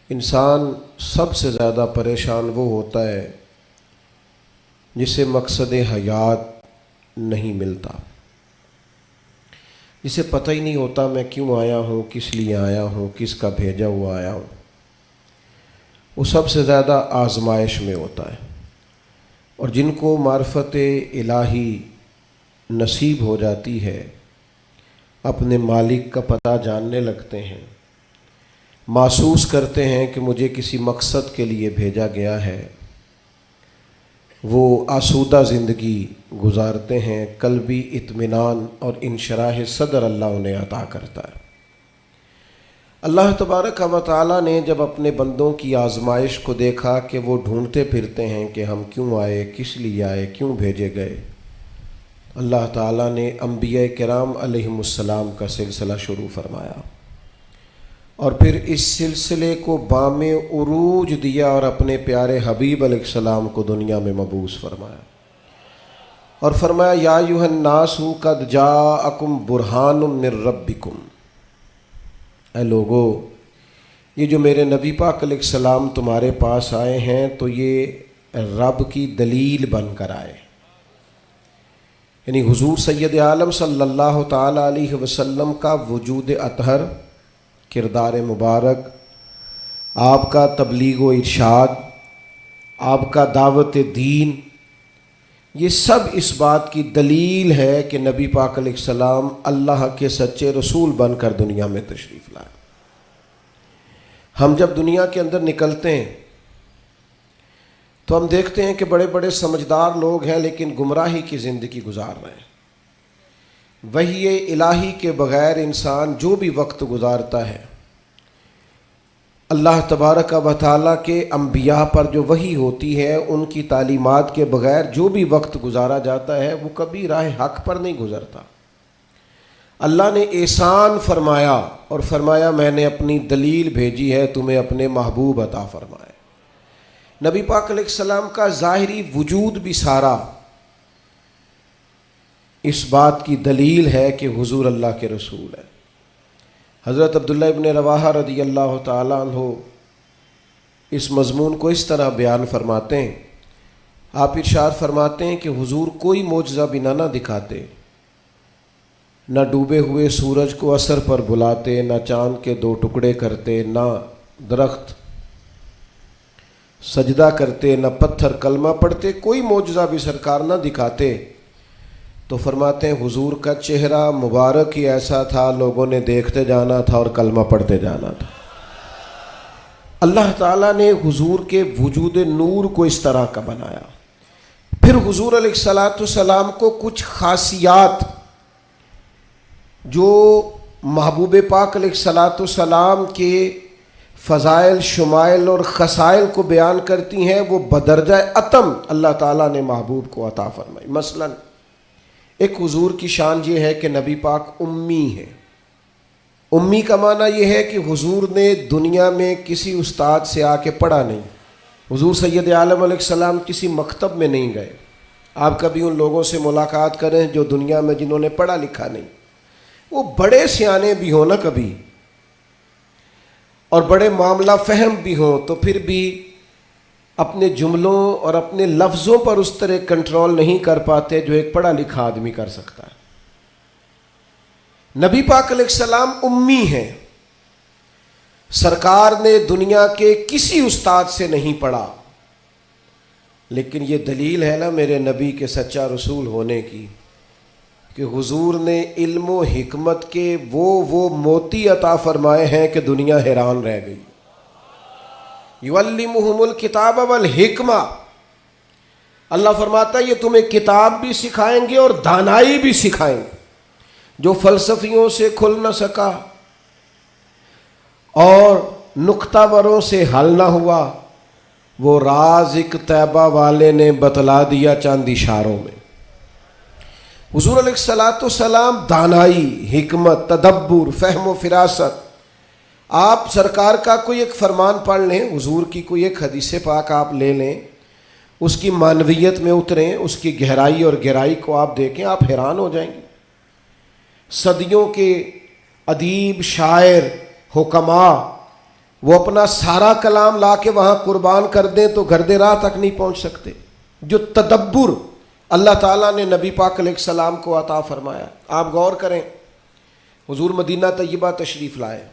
انسان سب سے زیادہ پریشان وہ ہوتا ہے جسے مقصد حیات نہیں ملتا، جسے پتہ ہی نہیں ہوتا میں کیوں آیا ہوں، کس لیے آیا ہوں، کس کا بھیجا ہوا آیا ہوں۔ وہ سب سے زیادہ آزمائش میں ہوتا ہے، اور جن کو معرفت الہی نصیب ہو جاتی ہے اپنے مالک کا پتہ جاننے لگتے ہیں، محسوس کرتے ہیں کہ مجھے کسی مقصد کے لیے بھیجا گیا ہے، وہ آسودہ زندگی گزارتے ہیں، قلبی اطمینان اور انشراح صدر اللہ انہیں عطا کرتا ہے۔ اللہ تبارک و تعالیٰ نے جب اپنے بندوں کی آزمائش کو دیکھا کہ وہ ڈھونڈتے پھرتے ہیں کہ ہم کیوں آئے، کس لیے آئے، کیوں بھیجے گئے، اللہ تعالیٰ نے انبیاء کرام علیہم السلام کا سلسلہ شروع فرمایا، اور پھر اس سلسلے کو بام عروج دیا اور اپنے پیارے حبیب علیہ السلام کو دنیا میں مبعوث فرمایا، اور فرمایا یا ایھا الناس قد جاءکم برہان من ربکم، اے لوگو یہ جو میرے نبی پاک علیہ السلام تمہارے پاس آئے ہیں تو یہ رب کی دلیل بن کر آئے، یعنی حضور سید عالم صلی اللہ تعالی علیہ وسلم کا وجود اطہر، کردار مبارک، آپ کا تبلیغ و ارشاد، آپ کا دعوت دین، یہ سب اس بات کی دلیل ہے کہ نبی پاک علیہ السلام اللہ کے سچے رسول بن کر دنیا میں تشریف لائے۔ ہم جب دنیا کے اندر نکلتے ہیں تو ہم دیکھتے ہیں کہ بڑے بڑے سمجھدار لوگ ہیں لیکن گمراہی کی زندگی گزار رہے ہیں۔ وحی الہی کے بغیر انسان جو بھی وقت گزارتا ہے، اللہ تبارک و تعالیٰ کے انبیاء پر جو وحی ہوتی ہے ان کی تعلیمات کے بغیر جو بھی وقت گزارا جاتا ہے وہ کبھی راہ حق پر نہیں گزرتا۔ اللہ نے احسان فرمایا اور فرمایا میں نے اپنی دلیل بھیجی ہے تمہیں اپنے محبوب عطا فرمائے۔ نبی پاک علیہ السلام کا ظاہری وجود بھی سارا اس بات کی دلیل ہے کہ حضور اللہ کے رسول ہے۔ حضرت عبداللہ ابن رواحہ رضی اللہ تعالیٰ عنہ اس مضمون کو اس طرح بیان فرماتے ہیں، آپ ارشاد فرماتے ہیں کہ حضور کوئی معجزہ بھی نہ دکھاتے، نہ ڈوبے ہوئے سورج کو عصر پر بلاتے، نہ چاند کے 2 ٹکڑے کرتے، نہ درخت سجدہ کرتے، نہ پتھر کلمہ پڑھتے، کوئی معجزہ بھی سرکار نہ دکھاتے، تو فرماتے ہیں حضور کا چہرہ مبارک ہی ایسا تھا لوگوں نے دیکھتے جانا تھا اور کلمہ پڑھتے جانا تھا۔ اللہ تعالیٰ نے حضور کے وجود نور کو اس طرح کا بنایا۔ پھر حضور علیہ السلام کو کچھ خاصیات جو محبوب پاک علیہ السلام کے فضائل، شمائل اور خصائل کو بیان کرتی ہیں، وہ بدرجہ اتم اللہ تعالیٰ نے محبوب کو عطا فرمائی۔ مثلا ایک حضور کی شان یہ ہے کہ نبی پاک امی ہے۔ امی کا معنی یہ ہے کہ حضور نے دنیا میں کسی استاد سے آ کے پڑھا نہیں، حضور سید عالم علیہ السلام کسی مکتب میں نہیں گئے۔ آپ کبھی ان لوگوں سے ملاقات کریں جو دنیا میں جنہوں نے پڑھا لکھا نہیں، وہ بڑے سیانے بھی ہوں نا کبھی، اور بڑے معاملہ فہم بھی ہوں، تو پھر بھی اپنے جملوں اور اپنے لفظوں پر اس طرح کنٹرول نہیں کر پاتے جو ایک پڑھا لکھا آدمی کر سکتا ہے۔ نبی پاک علیہ السلام امی ہیں، سرکار نے دنیا کے کسی استاد سے نہیں پڑھا، لیکن یہ دلیل ہے نا میرے نبی کے سچا رسول ہونے کی کہ حضور نے علم و حکمت کے وہ موتی عطا فرمائے ہیں کہ دنیا حیران رہ گئی۔ یعلمہم الکتاب والحکمہ، اللہ فرماتا ہے یہ تمہیں کتاب بھی سکھائیں گے اور دانائی بھی سکھائیں گے۔ جو فلسفیوں سے کھل نہ سکا اور نکتہ وروں سے حل نہ ہوا، وہ راز ایک طیبہ والے نے بتلا دیا چند اشاروں میں۔ حضور علیہ السلام دانائی، حکمت، تدبر، فہم و فراست۔ آپ سرکار کا کوئی ایک فرمان پڑھ لیں، حضور کی کوئی ایک حدیث پاک آپ لے لیں، اس کی معنویت میں اتریں، اس کی گہرائی اور گہرائی کو آپ دیکھیں، آپ حیران ہو جائیں گے۔ صدیوں کے ادیب، شاعر، حکماء وہ اپنا سارا کلام لا کے وہاں قربان کر دیں تو گرد راہ تک نہیں پہنچ سکتے. جو تدبر اللہ تعالیٰ نے نبی پاک علیہ السلام کو عطا فرمایا. آپ غور کریں, حضور مدینہ طیبہ تشریف لائے.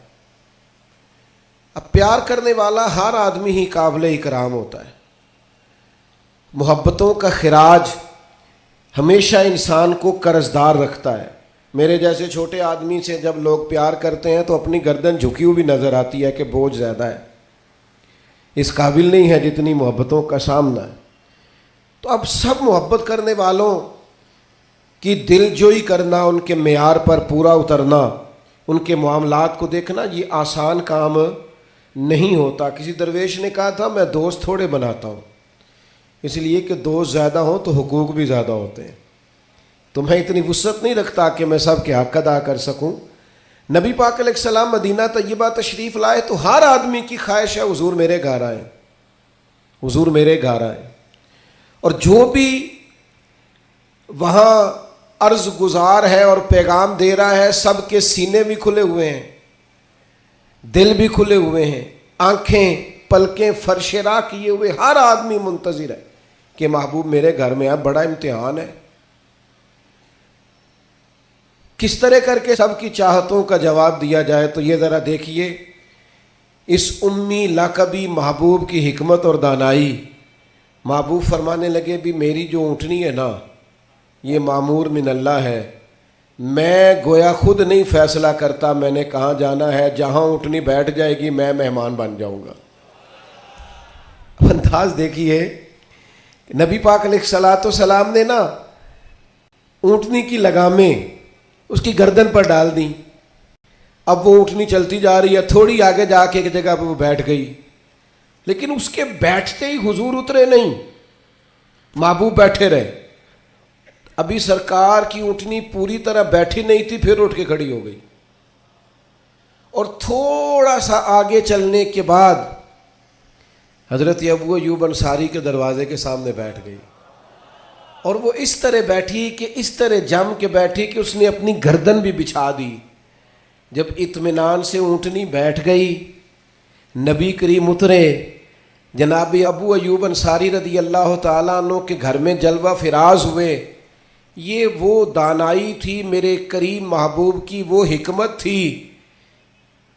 اب پیار کرنے والا ہر آدمی ہی قابل اکرام ہوتا ہے. محبتوں کا خراج ہمیشہ انسان کو قرضدار رکھتا ہے. میرے جیسے چھوٹے آدمی سے جب لوگ پیار کرتے ہیں تو اپنی گردن جھکی ہوئی بھی نظر آتی ہے کہ بوجھ زیادہ ہے, اس قابل نہیں ہے جتنی محبتوں کا سامنا ہے. تو اب سب محبت کرنے والوں کی دل جوئی کرنا, ان کے معیار پر پورا اترنا, ان کے معاملات کو دیکھنا, یہ آسان کام نہیں ہوتا. کسی درویش نے کہا تھا میں دوست تھوڑے بناتا ہوں, اس لیے کہ دوست زیادہ ہوں تو حقوق بھی زیادہ ہوتے ہیں. تو میں اتنی وسعت نہیں رکھتا کہ میں سب کے حق ادا کر سکوں. نبی پاک علیہ السلام مدینہ طیبہ تشریف لائے تو ہر آدمی کی خواہش ہے حضور میرے گھر آئیں, حضور میرے گھر آئیں. اور جو بھی وہاں عرض گزار ہے اور پیغام دے رہا ہے, سب کے سینے بھی کھلے ہوئے ہیں, دل بھی کھلے ہوئے ہیں, آنکھیں پلکیں فرش راہ کیے ہوئے ہر آدمی منتظر ہے کہ محبوب میرے گھر میں ہے. بڑا امتحان ہے, کس طرح کر کے سب کی چاہتوں کا جواب دیا جائے. تو یہ ذرا دیکھیے اس امی لقبی محبوب کی حکمت اور دانائی. محبوب فرمانے لگے بھی میری جو اونٹنی ہے نا یہ معمور من اللہ ہے, میں گویا خود نہیں فیصلہ کرتا میں نے کہاں جانا ہے, جہاں اونٹنی بیٹھ جائے گی میں مہمان بن جاؤں گا. انداز دیکھیے, نبی پاک علیہ الصلوۃ والسلام نے نا اونٹنی کی لگامیں اس کی گردن پر ڈال دیں. اب وہ اونٹنی چلتی جا رہی ہے, تھوڑی آگے جا کے ایک جگہ پہ وہ بیٹھ گئی, لیکن اس کے بیٹھتے ہی حضور اترے نہیں, محبوب بیٹھے رہے. ابھی سرکار کی اونٹنی پوری طرح بیٹھی نہیں تھی, پھر اٹھ کے کھڑی ہو گئی اور تھوڑا سا آگے چلنے کے بعد حضرت ابو ایوب انصاری کے دروازے کے سامنے بیٹھ گئی. اور وہ اس طرح بیٹھی کہ اس طرح جم کے بیٹھی کہ اس نے اپنی گردن بھی بچھا دی. جب اطمینان سے اونٹنی بیٹھ گئی, نبی کریم اترے, جناب ابو ایوب انصاری رضی اللہ تعالیٰ عنہ کے گھر میں جلوہ فراز ہوئے. یہ وہ دانائی تھی میرے کریم محبوب کی, وہ حکمت تھی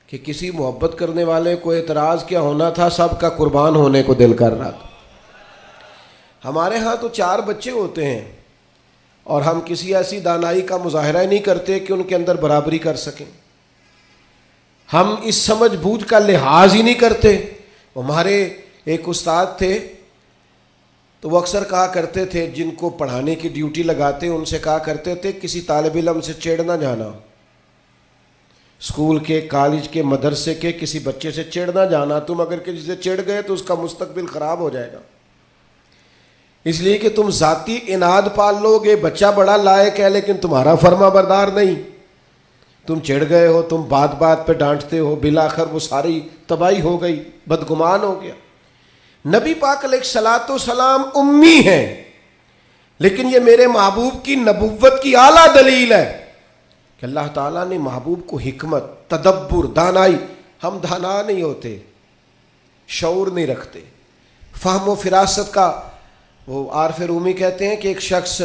کہ کسی محبت کرنے والے کو اعتراض کیا ہونا تھا, سب کا قربان ہونے کو دل کر رہا تھا. ہمارے ہاں تو 4 بچے ہوتے ہیں اور ہم کسی ایسی دانائی کا مظاہرہ نہیں کرتے کہ ان کے اندر برابری کر سکیں. ہم اس سمجھ بوجھ کا لحاظ ہی نہیں کرتے. ہمارے ایک استاد تھے تو وہ اکثر کہا کرتے تھے, جن کو پڑھانے کی ڈیوٹی لگاتے ان سے کہا کرتے تھے کسی طالب علم سے چڑ نہ جانا, اسکول کے, کالج کے, مدرسے کے کسی بچے سے چڑ نہ جانا. تم اگر کسی سے چڑ گئے تو اس کا مستقبل خراب ہو جائے گا, اس لیے کہ تم ذاتی اناد پال لو گے. بچہ بڑا لائق ہے لیکن تمہارا فرما بردار نہیں, تم چڑھ گئے ہو, تم بات بات پہ ڈانٹتے ہو, بالآخر وہ ساری تباہی ہو گئی, بدگمان ہو گیا. نبی پاک علیہ الصلوۃ والسلام امی ہیں, لیکن یہ میرے محبوب کی نبوت کی اعلیٰ دلیل ہے کہ اللہ تعالیٰ نے محبوب کو حکمت, تدبر, دانائی. ہم دانا نہیں ہوتے, شعور نہیں رکھتے, فہم و فراست کا. وہ عارف رومی کہتے ہیں کہ ایک شخص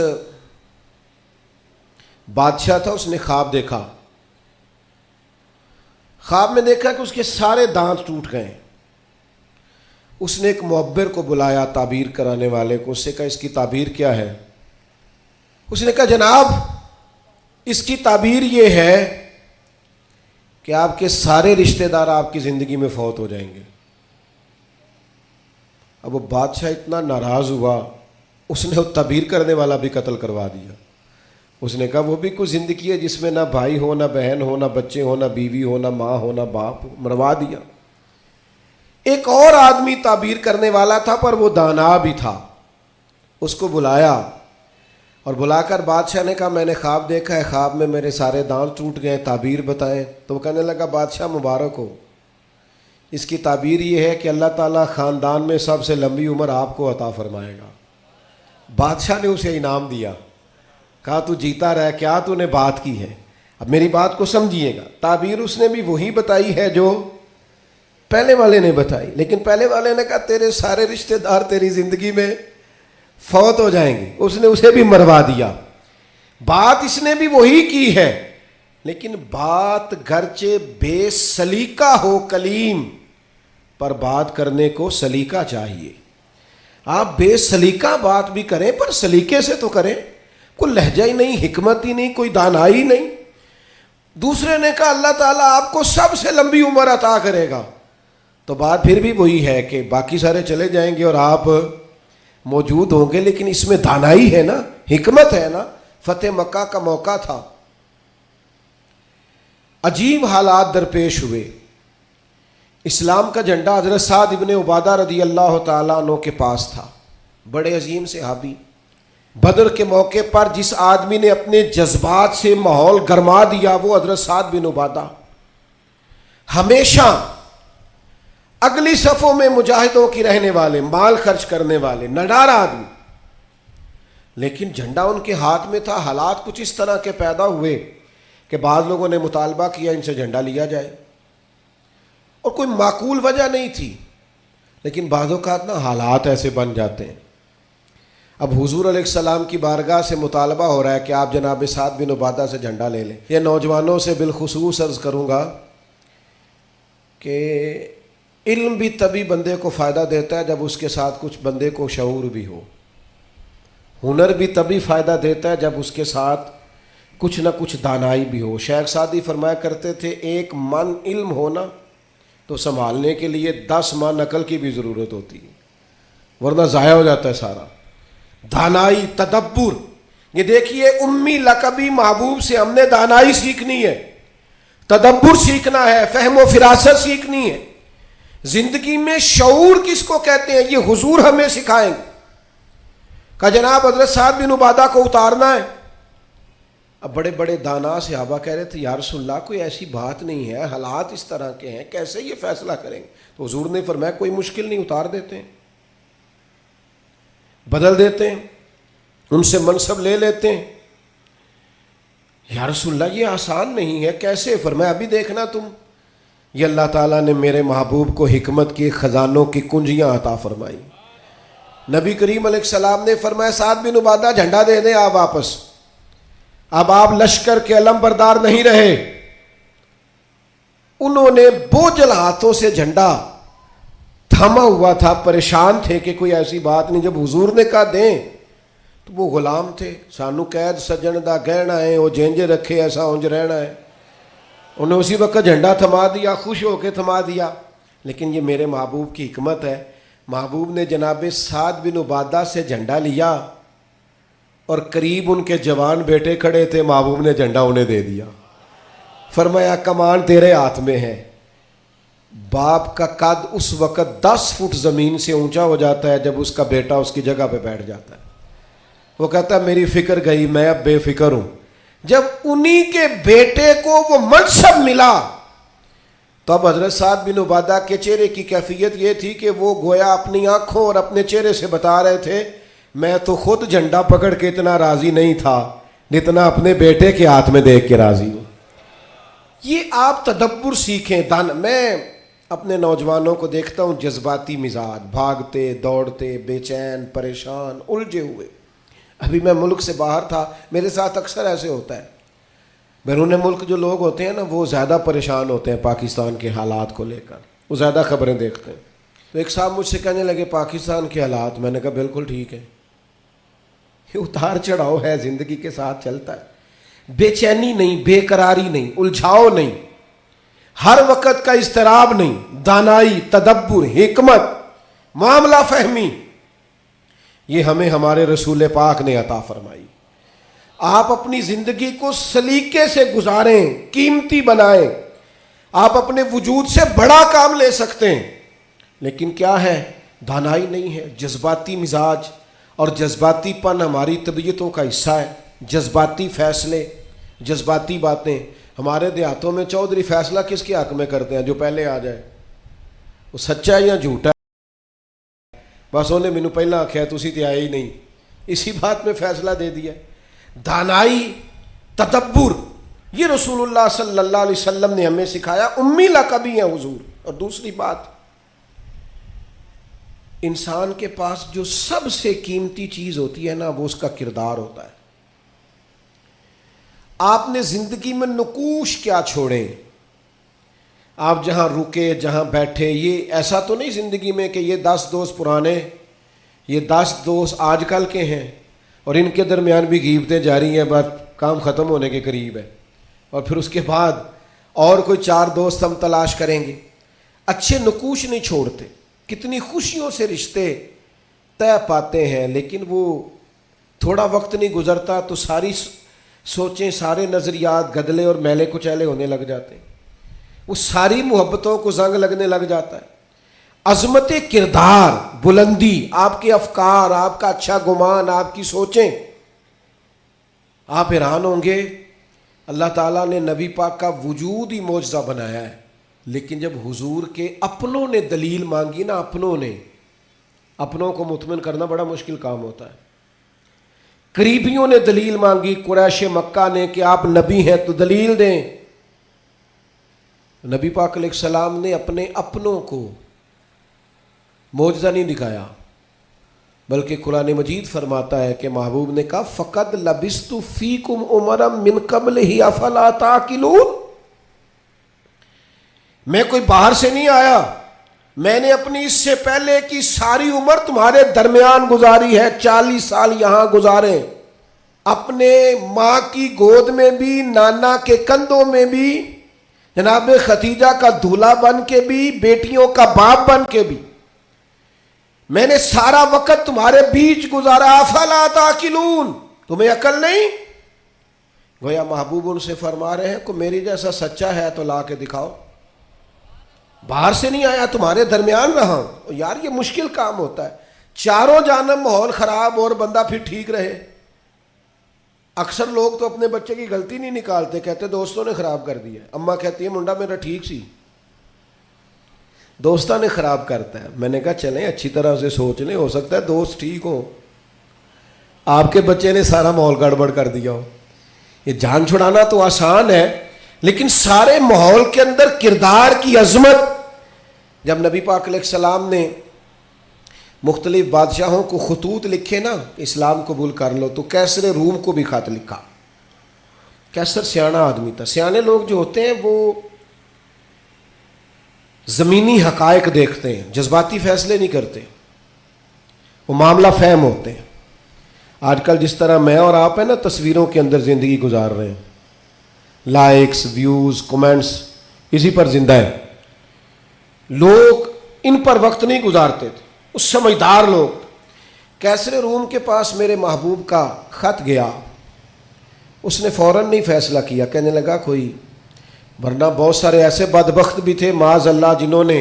بادشاہ تھا, اس نے خواب دیکھا. خواب میں دیکھا کہ اس کے سارے دانت ٹوٹ گئے. اس نے ایک معبر کو بلایا, تعبیر کرانے والے کو. اس سے کہا اس کی تعبیر کیا ہے؟ اس نے کہا جناب اس کی تعبیر یہ ہے کہ آپ کے سارے رشتہ دار آپ کی زندگی میں فوت ہو جائیں گے. اب وہ بادشاہ اتنا ناراض ہوا, اس نے وہ تعبیر کرنے والا بھی قتل کروا دیا. اس نے کہا وہ بھی کوئی زندگی ہے جس میں نہ بھائی ہو, نہ بہن ہو, نہ بچے ہو, نہ بیوی ہو, نہ ماں ہو, نہ باپ ہو, مروا دیا. ایک اور آدمی تعبیر کرنے والا تھا پر وہ دانا بھی تھا, اس کو بلایا اور بلا کر بادشاہ نے کہا میں نے خواب دیکھا ہے, خواب میں میرے سارے دانت ٹوٹ گئے, تعبیر بتائیں. تو وہ کہنے لگا بادشاہ مبارک ہو, اس کی تعبیر یہ ہے کہ اللہ تعالیٰ خاندان میں سب سے لمبی عمر آپ کو عطا فرمائے گا. بادشاہ نے اسے انعام دیا, کہا تو جیتا رہ, کیا تو نے بات کی ہے. اب میری بات کو سمجھیے گا, تعبیر اس نے بھی وہی بتائی ہے جو پہلے والے نے بتائی، لیکن پہلے والے نے کہا تیرے سارے رشتہ دار تیری زندگی میں فوت ہو جائیں گے، اس نے اسے بھی مروا دیا۔ بات اس نے بھی وہی کی ہے، لیکن بات گرچہ بے سلیقہ ہو کلیم، پر بات کرنے کو سلیقہ چاہیے۔ آپ بے سلیقہ بات بھی کریں پر سلیقے سے تو کریں، کوئی لہجہ ہی نہیں، حکمت ہی نہیں، کوئی دانائی نہیں۔ دوسرے نے کہا اللہ تعالیٰ آپ کو سب سے لمبی عمر عطا کرے گا، تو بات پھر بھی وہی ہے کہ باقی سارے چلے جائیں گے اور آپ موجود ہوں گے، لیکن اس میں دانائی ہے نا، حکمت ہے نا۔ فتح مکہ کا موقع تھا، عجیب حالات درپیش ہوئے۔ اسلام کا جھنڈا حضرت سعد ابن عبادہ رضی اللہ تعالیٰ عنہ کے پاس تھا، بڑے عظیم صحابی۔ بدر کے موقع پر جس آدمی نے اپنے جذبات سے ماحول گرما دیا وہ حضرت سعد بن عبادہ، ہمیشہ اگلی صفوں میں مجاہدوں کی رہنے والے، مال خرچ کرنے والے، نڈار آدمی، لیکن جھنڈا ان کے ہاتھ میں تھا۔ حالات کچھ اس طرح کے پیدا ہوئے کہ بعض لوگوں نے مطالبہ کیا ان سے جھنڈا لیا جائے، اور کوئی معقول وجہ نہیں تھی، لیکن بعض اوقات نا حالات ایسے بن جاتے ہیں۔ اب حضور علیہ السلام کی بارگاہ سے مطالبہ ہو رہا ہے کہ آپ جناب سعد بن عبادہ سے جھنڈا لے لیں۔ یہ نوجوانوں سے بالخصوص عرض کروں گا کہ علم بھی تبھی بندے کو فائدہ دیتا ہے جب اس کے ساتھ کچھ بندے کو شعور بھی ہو، ہنر بھی تبھی فائدہ دیتا ہے جب اس کے ساتھ کچھ نہ کچھ دانائی بھی ہو۔ شیخ سعدی فرمایا کرتے تھے ایک من علم ہونا تو سنبھالنے کے لیے 10 من عقل کی بھی ضرورت ہوتی ہے، ورنہ ضائع ہو جاتا ہے سارا۔ دانائی، تدبر، یہ دیکھیے امی لقبی محبوب سے ہم نے دانائی سیکھنی ہے، تدبر سیکھنا ہے، فہم و فراست سیکھنی ہے۔ زندگی میں شعور کس کو کہتے ہیں یہ حضور ہمیں سکھائیں گے۔ کہ جناب حضرت سعد بن عبادہ کو اتارنا ہے۔ اب بڑے بڑے دانا صحابہ کہہ رہے تھے یا رسول اللہ کوئی ایسی بات نہیں ہے، حالات اس طرح کے ہیں، کیسے یہ فیصلہ کریں گے؟ تو حضور نے فرمایا کوئی مشکل نہیں، اتار دیتے ہیں، بدل دیتے ہیں، ان سے منصب لے لیتے ہیں۔ یا رسول اللہ یہ آسان نہیں ہے، کیسے؟ فرمایا ابھی دیکھنا تم، یہ اللہ تعالیٰ نے میرے محبوب کو حکمت کے خزانوں کی کنجیاں عطا فرمائی۔ نبی کریم علیہ السلام نے فرمایا سعد بن عبادہ جھنڈا دے دیں آپ واپس، اب آپ لشکر کے علم بردار نہیں رہے۔ انہوں نے بوجھل ہاتھوں سے جھنڈا تھما ہوا تھا، پریشان تھے کہ کوئی ایسی بات نہیں۔ جب حضور نے کہا دیں تو وہ غلام تھے، سانو قید سجن دا گہنا ہے، وہ جینج رکھے ایسا اونج رہنا ہے۔ انہیں اسی وقت جھنڈا تھما دیا، خوش ہو کے تھما دیا۔ لیکن یہ میرے محبوب کی حکمت ہے، محبوب نے جناب سعد بن عبادہ سے جھنڈا لیا اور قریب ان کے جوان بیٹے کھڑے تھے، محبوب نے جھنڈا انہیں دے دیا۔ فرمایا کمان تیرے ہاتھ میں ہے۔ باپ کا قد اس وقت 10 فٹ زمین سے اونچا ہو جاتا ہے جب اس کا بیٹا اس کی جگہ پہ بیٹھ جاتا ہے۔ وہ کہتا ہے میری فکر گئی، میں اب بے فکر ہوں۔ جب انہی کے بیٹے کو وہ منصب ملا تو اب حضرت سعد بن عبادہ کے چہرے کی کیفیت یہ تھی کہ وہ گویا اپنی آنکھوں اور اپنے چہرے سے بتا رہے تھے میں تو خود جھنڈا پکڑ کے اتنا راضی نہیں تھا جتنا اپنے بیٹے کے ہاتھ میں دیکھ کے راضی ہوں۔ یہ آپ تدبر سیکھیں۔ میں اپنے نوجوانوں کو دیکھتا ہوں جذباتی مزاج، بھاگتے دوڑتے، بے چین، پریشان، الجھے ہوئے۔ ابھی میں ملک سے باہر تھا، میرے ساتھ اکثر ایسے ہوتا ہے، بیرون ملک جو لوگ ہوتے ہیں نا وہ زیادہ پریشان ہوتے ہیں پاکستان کے حالات کو لے کر، وہ زیادہ خبریں دیکھتے ہیں۔ تو ایک صاحب مجھ سے کہنے لگے پاکستان کے حالات، میں نے کہا بالکل ٹھیک ہے، یہ اتار چڑھاؤ ہے، زندگی کے ساتھ چلتا ہے، بے چینی نہیں، بے قراری نہیں، الجھاؤ نہیں، ہر وقت کا اضطراب نہیں، دانائی، تدبر، حکمت، معاملہ فہمی، یہ ہمیں ہمارے رسول پاک نے عطا فرمائی۔ آپ اپنی زندگی کو سلیقے سے گزاریں، قیمتی بنائیں۔ آپ اپنے وجود سے بڑا کام لے سکتے ہیں، لیکن کیا ہے؟ دانائی نہیں ہے، جذباتی مزاج، اور جذباتی پن ہماری طبیعتوں کا حصہ ہے۔ جذباتی فیصلے، جذباتی باتیں۔ ہمارے دیہاتوں میں چودھری فیصلہ کس کے حق میں کرتے ہیں؟ جو پہلے آ جائے، وہ سچا ہے یا جھوٹا ہے؟ بس انہیں مینوں پہلا آخیا تسی تے آئے ہی نہیں، اسی بات میں فیصلہ دے دیا۔ دانائی، تدبر، یہ رسول اللہ صلی اللہ علیہ وسلم نے ہمیں سکھایا. امی لقبی ہیں حضور. اور دوسری بات، انسان کے پاس جو سب سے قیمتی چیز ہوتی ہے نا، وہ اس کا کردار ہوتا ہے. آپ نے زندگی میں نقوش کیا چھوڑے؟ آپ جہاں رکے، جہاں بیٹھے، یہ ایسا تو نہیں زندگی میں کہ یہ 10 دوست پرانے، یہ 10 دوست آج کل کے ہیں اور ان کے درمیان بھی غیبتیں جاری ہیں، بس کام ختم ہونے کے قریب ہے، اور پھر اس کے بعد اور کوئی 4 دوست ہم تلاش کریں گے. اچھے نقوش نہیں چھوڑتے. کتنی خوشیوں سے رشتے طے پاتے ہیں، لیکن وہ تھوڑا وقت نہیں گزرتا تو ساری سوچیں، سارے نظریات گدلے اور میلے کچیلے ہونے لگ جاتے ہیں. وہ ساری محبتوں کو زنگ لگنے لگ جاتا ہے. عظمت کردار، بلندی، آپ کے افکار، آپ کا اچھا گمان، آپ کی سوچیں. آپ حیران ہوں گے، اللہ تعالیٰ نے نبی پاک کا وجود ہی معجزہ بنایا ہے، لیکن جب حضور کے اپنوں نے دلیل مانگی نا، اپنوں کو مطمئن کرنا بڑا مشکل کام ہوتا ہے. قریبیوں نے دلیل مانگی، قریش مکہ نے، کہ آپ نبی ہیں تو دلیل دیں. نبی پاک علیہ السلام نے اپنے اپنوں کو معجزہ نہیں دکھایا، بلکہ قرآن مجید فرماتا ہے کہ محبوب نے کہا فقد لبثت فیکم عمرا من قبلہ افلا تعقلون. میں کوئی باہر سے نہیں آیا، میں نے اپنی اس سے پہلے کی ساری عمر تمہارے درمیان گزاری ہے. 40 سال یہاں گزارے، اپنے ماں کی گود میں بھی، نانا کے کندھوں میں بھی، جناب ختیجہ کا دولہا بن کے بھی، بیٹیوں کا باپ بن کے بھی. میں نے سارا وقت تمہارے بیچ گزارا. افلا تعقلون، تمہیں عقل نہیں؟ گویا محبوب ان سے فرما رہے ہیں کہ میری جیسا سچا ہے تو لا کے دکھاؤ. باہر سے نہیں آیا، تمہارے درمیان رہا ہوں. یار یہ مشکل کام ہوتا ہے. چاروں جانب ماحول خراب اور بندہ پھر ٹھیک رہے. اکثر لوگ تو اپنے بچے کی غلطی نہیں نکالتے، کہتے دوستوں نے خراب کر دیا. اماں کہتی ہے منڈا میرا ٹھیک سی، دوستوں نے خراب کرتا ہے. میں نے کہا چلیں اچھی طرح سے سوچ لیں، ہو سکتا ہے دوست ٹھیک ہو، آپ کے بچے نے سارا ماحول گڑبڑ کر دیا ہو. یہ جان چھڑانا تو آسان ہے، لیکن سارے ماحول کے اندر کردار کی عظمت. جب نبی پاک علیہ السلام نے مختلف بادشاہوں کو خطوط لکھے نا، اسلام قبول کر لو، تو کیسر روم کو بھی خط لکھا. کیسر سیانا آدمی تھا. سیانے لوگ جو ہوتے ہیں وہ زمینی حقائق دیکھتے ہیں، جذباتی فیصلے نہیں کرتے، وہ معاملہ فہم ہوتے ہیں. آج کل جس طرح میں اور آپ ہیں نا تصویروں کے اندر زندگی گزار رہے ہیں، لائکس، ویوز، کمنٹس، اسی پر زندہ ہے. لوگ ان پر وقت نہیں گزارتے تھے، اس سمجھدار لوگ. کیسر روم کے پاس میرے محبوب کا خط گیا، اس نے فوراً نہیں فیصلہ کیا، کہنے لگا کوئی، ورنہ بہت سارے ایسے بدبخت بھی تھے معاذ اللہ جنہوں نے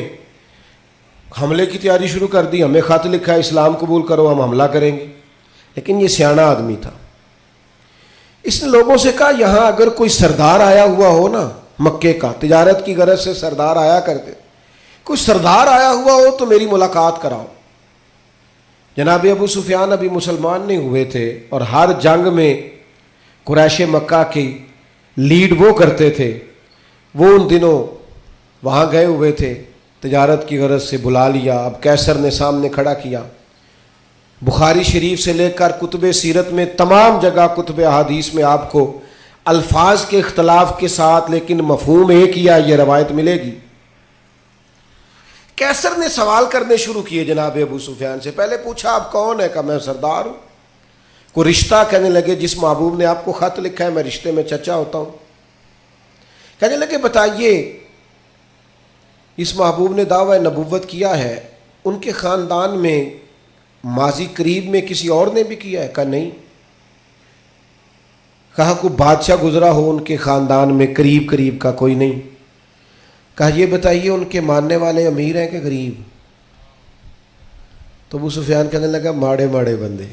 حملے کی تیاری شروع کر دی. ہمیں خط لکھا ہے اسلام قبول کرو، ہم حملہ کریں گے. لیکن یہ سیانا آدمی تھا. اس نے لوگوں سے کہا یہاں اگر کوئی سردار آیا ہوا ہو نا، مکے کا، تجارت کی غرض سے سردار آیا کرتے، کوئی سردار آیا ہوا ہو تو میری ملاقات کراؤ. جناب ابو سفیان ابھی مسلمان نہیں ہوئے تھے، اور ہر جنگ میں قریش مکہ کی لیڈ وہ کرتے تھے. وہ ان دنوں وہاں گئے ہوئے تھے، تجارت کی غرض سے بلا لیا. اب کیسر نے سامنے کھڑا کیا. بخاری شریف سے لے کر کتب سیرت میں تمام جگہ، کتب احادیث میں آپ کو الفاظ کے اختلاف کے ساتھ لیکن مفہوم ایک ہی ہے، یہ روایت ملے گی. کیسر نے سوال کرنے شروع کیے جناب ابو سفیان سے. پہلے پوچھا آپ کون ہے؟ کہا میں سردار ہوں. کوئی رشتہ؟ کہنے لگے جس محبوب نے آپ کو خط لکھا ہے میں رشتے میں چچا ہوتا ہوں. کہنے لگے بتائیے، اس محبوب نے دعویٰ نبوت کیا ہے، ان کے خاندان میں ماضی قریب میں کسی اور نے بھی کیا ہے؟ کہا نہیں. کہا کوئی بادشاہ گزرا ہو ان کے خاندان میں قریب کا؟ کوئی نہیں. کہا یہ بتائیے ان کے ماننے والے امیر ہیں کہ غریب؟ تو ابو سفیان کہنے لگا ماڑے بندے.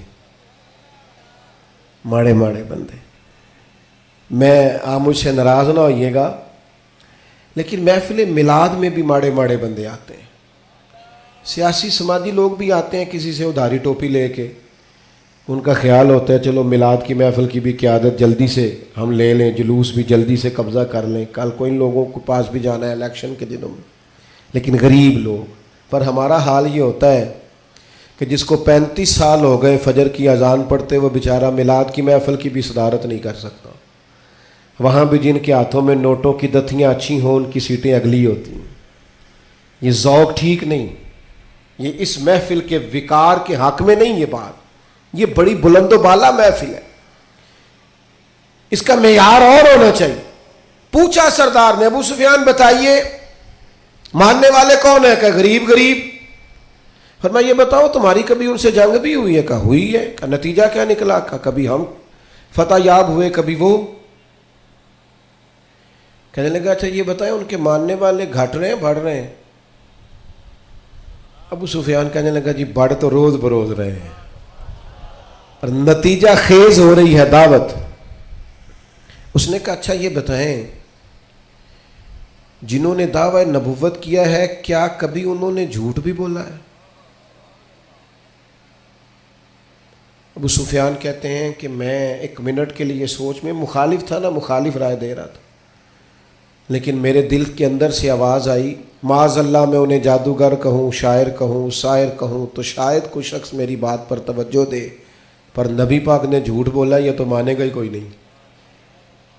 میں آپ مجھ سے ناراض نہ ہوئیے گا، لیکن محفل میلاد میں بھی ماڑے بندے آتے ہیں. سیاسی سماجی لوگ بھی آتے ہیں کسی سے ادھاری ٹوپی لے کے، ان کا خیال ہوتا ہے چلو میلاد کی محفل کی بھی قیادت جلدی سے ہم لے لیں، جلوس بھی جلدی سے قبضہ کر لیں، کل کو ان لوگوں کے پاس بھی جانا ہے الیکشن کے دنوں میں۔ لیکن غریب لوگ، پر ہمارا حال یہ ہوتا ہے کہ جس کو 35 سال ہو گئے فجر کی اذان پڑھتے، وہ بیچارہ میلاد کی محفل کی بھی صدارت نہیں کر سکتا۔ وہاں بھی جن کے ہاتھوں میں نوٹوں کی دتیاں اچھی ہوں ان کی سیٹیں اگلی ہوتی ہیں۔ یہ ذوق ٹھیک نہیں، یہ اس محفل کے وقار کے حق میں نہیں۔ یہ بات، یہ بڑی بلند و بالا محفل ہے، اس کا معیار اور ہونا چاہیے۔ پوچھا سردار نے، ابو سفیان بتائیے ماننے والے کون ہیں؟ کہ غریب غریب۔ فرمایا یہ بتاؤ تمہاری کبھی ان سے جنگ بھی ہوئی ہے؟ کہا ہوئی ہے۔ کہ نتیجہ کیا نکلا؟ کہا کبھی ہم فتح یاب ہوئے کبھی وہ۔ کہنے لگا اچھا یہ بتائیں ان کے ماننے والے گھٹ رہے ہیں بڑھ رہے ہیں؟ ابو سفیان کہنے لگا جی بڑھ تو روز بروز رہے ہیں، اور نتیجہ خیز ہو رہی ہے دعوت۔ اس نے کہا اچھا یہ بتائیں جنہوں نے دعوی نبوت کیا ہے کیا کبھی انہوں نے جھوٹ بھی بولا ہے؟ ابو سفیان کہتے ہیں کہ میں ایک منٹ کے لیے سوچ میں مخالف تھا نا، مخالف رائے دے رہا تھا، لیکن میرے دل کے اندر سے آواز آئی معاذ اللہ میں انہیں جادوگر کہوں، شاعر کہوں، شاعر کہوں تو شاید کوئی شخص میری بات پر توجہ دے، پر نبی پاک نے جھوٹ بولا یہ تو مانے گا ہی کوئی نہیں۔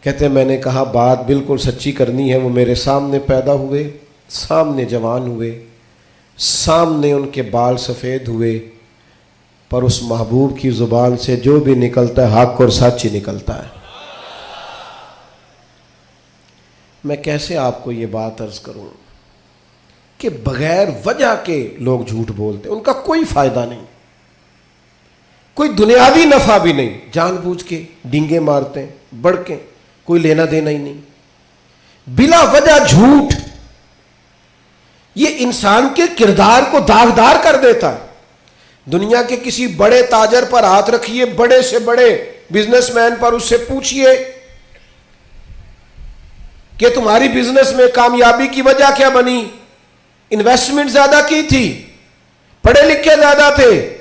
کہتے ہیں میں نے کہا بات بالکل سچی کرنی ہے، وہ میرے سامنے پیدا ہوئے، سامنے جوان ہوئے، سامنے ان کے بال سفید ہوئے، پر اس محبوب کی زبان سے جو بھی نکلتا ہے حق اور سچ ہی نکلتا ہے۔ میں کیسے آپ کو یہ بات عرض کروں کہ بغیر وجہ کے لوگ جھوٹ بولتے ہیں، ان کا کوئی فائدہ نہیں، کوئی دنیاوی نفع بھی نہیں، جان بوجھ کے ڈینگے مارتے ہیں، بڑکیں، کوئی لینا دینا ہی نہیں، بلا وجہ جھوٹ یہ انسان کے کردار کو داغدار کر دیتا ہے۔ دنیا کے کسی بڑے تاجر پر ہاتھ رکھیے، بڑے سے بڑے بزنس مین پر، اس سے پوچھئے کہ تمہاری بزنس میں کامیابی کی وجہ کیا بنی؟ انویسٹمنٹ زیادہ کی تھی، پڑھے لکھے زیادہ تھے؟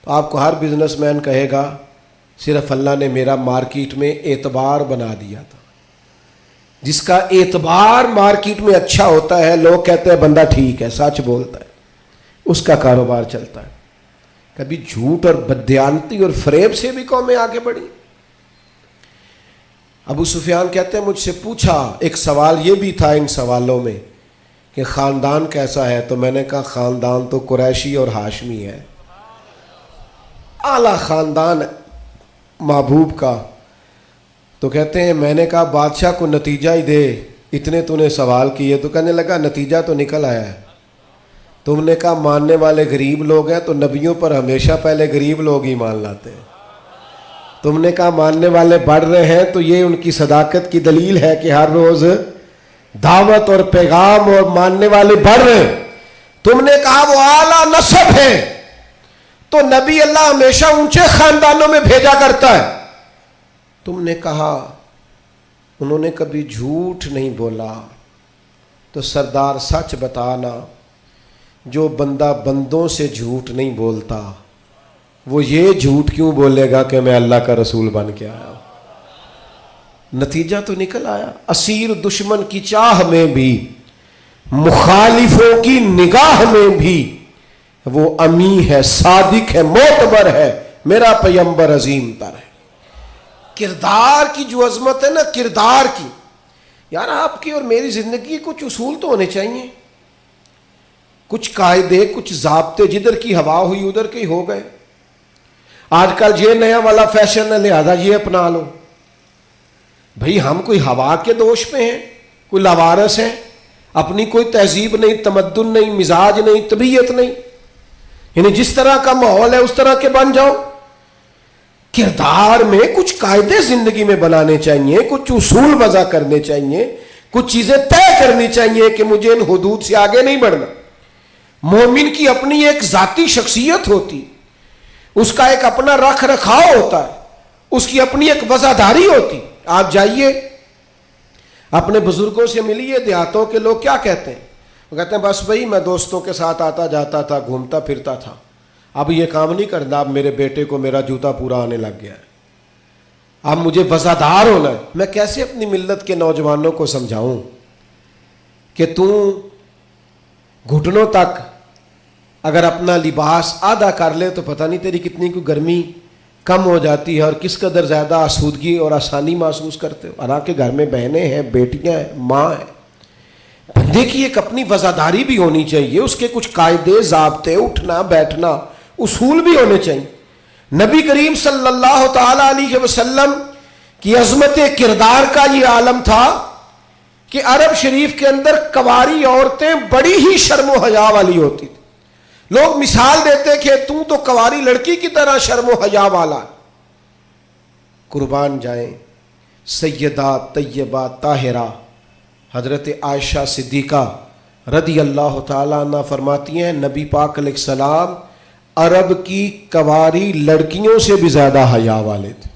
تو آپ کو ہر بزنس مین کہے گا صرف اللہ نے میرا مارکیٹ میں اعتبار بنا دیا تھا۔ جس کا اعتبار مارکیٹ میں اچھا ہوتا ہے، لوگ کہتے ہیں بندہ ٹھیک ہے، سچ بولتا ہے، اس کا کاروبار چلتا ہے۔ کبھی جھوٹ اور بددیانتی اور فریب سے بھی قومیں آگے بڑھی۔ ابو سفیان کہتے ہیں مجھ سے پوچھا، ایک سوال یہ بھی تھا ان سوالوں میں کہ خاندان کیسا ہے؟ تو میں نے کہا خاندان تو قریشی اور ہاشمی ہے، اعلیٰ خاندان محبوب کا۔ تو کہتے ہیں میں نے کہا بادشاہ کو نتیجہ ہی دے، اتنے تو نے سوال کیے۔ تو کہنے لگا نتیجہ تو نکل آیا ہے۔ تم نے کہا ماننے والے غریب لوگ ہیں، تو نبیوں پر ہمیشہ پہلے غریب لوگ ہی مان لاتے ہیں۔ تم نے کہا ماننے والے بڑھ رہے ہیں، تو یہ ان کی صداقت کی دلیل ہے کہ ہر روز دعوت اور پیغام اور ماننے والے بڑھ رہے ہیں۔ تم نے کہا وہ اعلیٰ نسب ہے، تو نبی اللہ ہمیشہ اونچے خاندانوں میں بھیجا کرتا ہے۔ تم نے کہا انہوں نے کبھی جھوٹ نہیں بولا، تو سردار سچ بتانا، جو بندہ بندوں سے جھوٹ نہیں بولتا وہ یہ جھوٹ کیوں بولے گا کہ میں اللہ کا رسول بن کے آیا ہوں؟ نتیجہ تو نکل آیا۔ اسیر دشمن کی چاہ میں بھی، مخالفوں کی نگاہ میں بھی وہ امی ہے، صادق ہے، معتبر ہے، میرا پیغمبر عظیم تر ہے۔ کردار کی جو عظمت ہے نا، کردار کی، یار آپ کی اور میری زندگی کچھ اصول تو ہونے چاہیے، کچھ قاعدے، کچھ ضابطے، جدھر کی ہوا ہوئی ادھر کے ہی ہو گئے۔ آج کل یہ نیا والا فیشن ہے لہذا یہ اپنا لو۔ بھئی ہم کوئی ہوا کے دوش پہ ہیں، کوئی لاوارث ہیں، اپنی کوئی تہذیب نہیں، تمدن نہیں، مزاج نہیں، طبیعت نہیں، یعنی جس طرح کا ماحول ہے اس طرح کے بن جاؤ۔ کردار میں کچھ قاعدے زندگی میں بنانے چاہیے، کچھ اصول وضع کرنے چاہیے، کچھ چیزیں طے کرنی چاہیے کہ مجھے ان حدود سے آگے نہیں بڑھنا۔ مومن کی اپنی ایک ذاتی شخصیت ہوتی، اس کا ایک اپنا رکھ رکھاؤ ہوتا ہے، اس کی اپنی ایک وفاداری ہوتی۔ آپ جائیے اپنے بزرگوں سے ملیے، دیہاتوں کے لوگ کیا کہتے ہیں؟ وہ کہتے ہیں بس بھائی میں دوستوں کے ساتھ آتا جاتا تھا، گھومتا پھرتا تھا، اب یہ کام نہیں کرنا، اب میرے بیٹے کو میرا جوتا پورا آنے لگ گیا ہے، اب مجھے وفادار ہونا ہے۔ میں کیسے اپنی ملت کے نوجوانوں کو سمجھاؤں کہ تو گھٹنوں تک اگر اپنا لباس آدھا کر لے تو پتہ نہیں تیری کتنی کوئی گرمی کم ہو جاتی ہے اور کس قدر زیادہ آسودگی اور آسانی محسوس کرتے ہو۔ حالانکہ گھر میں بہنیں ہیں، بیٹیاں ہیں، ماں ہیں۔ بندے کی ایک اپنی وفاداری بھی ہونی چاہیے، اس کے کچھ قاعدے، ضابطے، اٹھنا بیٹھنا، اصول بھی ہونے چاہیے۔ نبی کریم صلی اللہ تعالی علیہ وسلم کی عظمت کردار کا یہ عالم تھا کہ عرب شریف کے اندر کنواری عورتیں بڑی ہی شرم و حیا والی ہوتی تھی۔ لوگ مثال دیتے کہ تو کنواری لڑکی کی طرح شرم و حیا والا۔ قربان جائیں سیدہ طیبہ طاہرہ حضرت عائشہ صدیقہ رضی اللہ تعالیٰ عنہ فرماتی ہیں نبی پاک علیہ السلام عرب کی کنواری لڑکیوں سے بھی زیادہ حیا والے تھے۔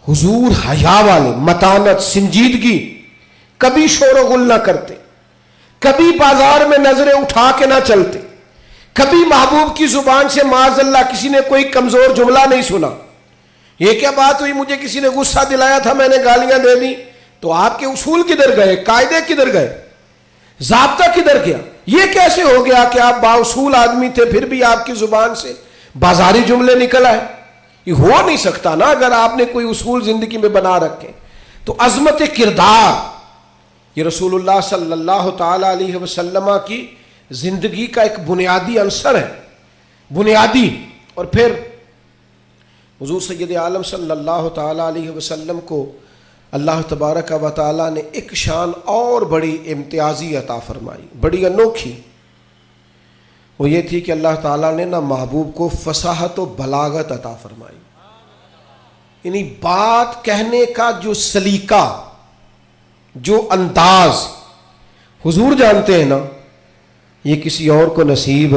حضور حیا والے، متانت، سنجیدگی، کبھی شور و غل نہ کرتے، کبھی بازار میں نظریں اٹھا کے نہ چلتے، کبھی محبوب کی زبان سے معاذ اللہ کسی نے کوئی کمزور جملہ نہیں سنا۔ یہ کیا بات ہوئی، مجھے کسی نے غصہ دلایا تھا، میں نے گالیاں دے دی، تو آپ کے اصول کدھر گئے، قاعدے کدھر گئے، ضابطہ کدھر گیا؟ یہ کیسے ہو گیا کہ آپ بااصول آدمی تھے پھر بھی آپ کی زبان سے بازاری جملے نکل آئے؟ یہ ہو نہیں سکتا نا اگر آپ نے کوئی اصول زندگی میں بنا رکھے۔ تو عظمت کردار یہ رسول اللہ صلی اللہ تعالی علیہ وسلم کی زندگی کا ایک بنیادی عنصر ہے، بنیادی۔ اور پھر حضور سید عالم صلی اللہ تعالی علیہ وسلم کو اللہ تبارک و تعالی نے ایک شان اور بڑی امتیازی عطا فرمائی، بڑی انوکھی۔ وہ یہ تھی کہ اللہ تعالیٰ نے نا محبوب کو فصاحت و بلاغت عطا فرمائی، یعنی بات کہنے کا جو سلیقہ، جو انداز حضور جانتے ہیں نا، یہ کسی اور کو نصیب۔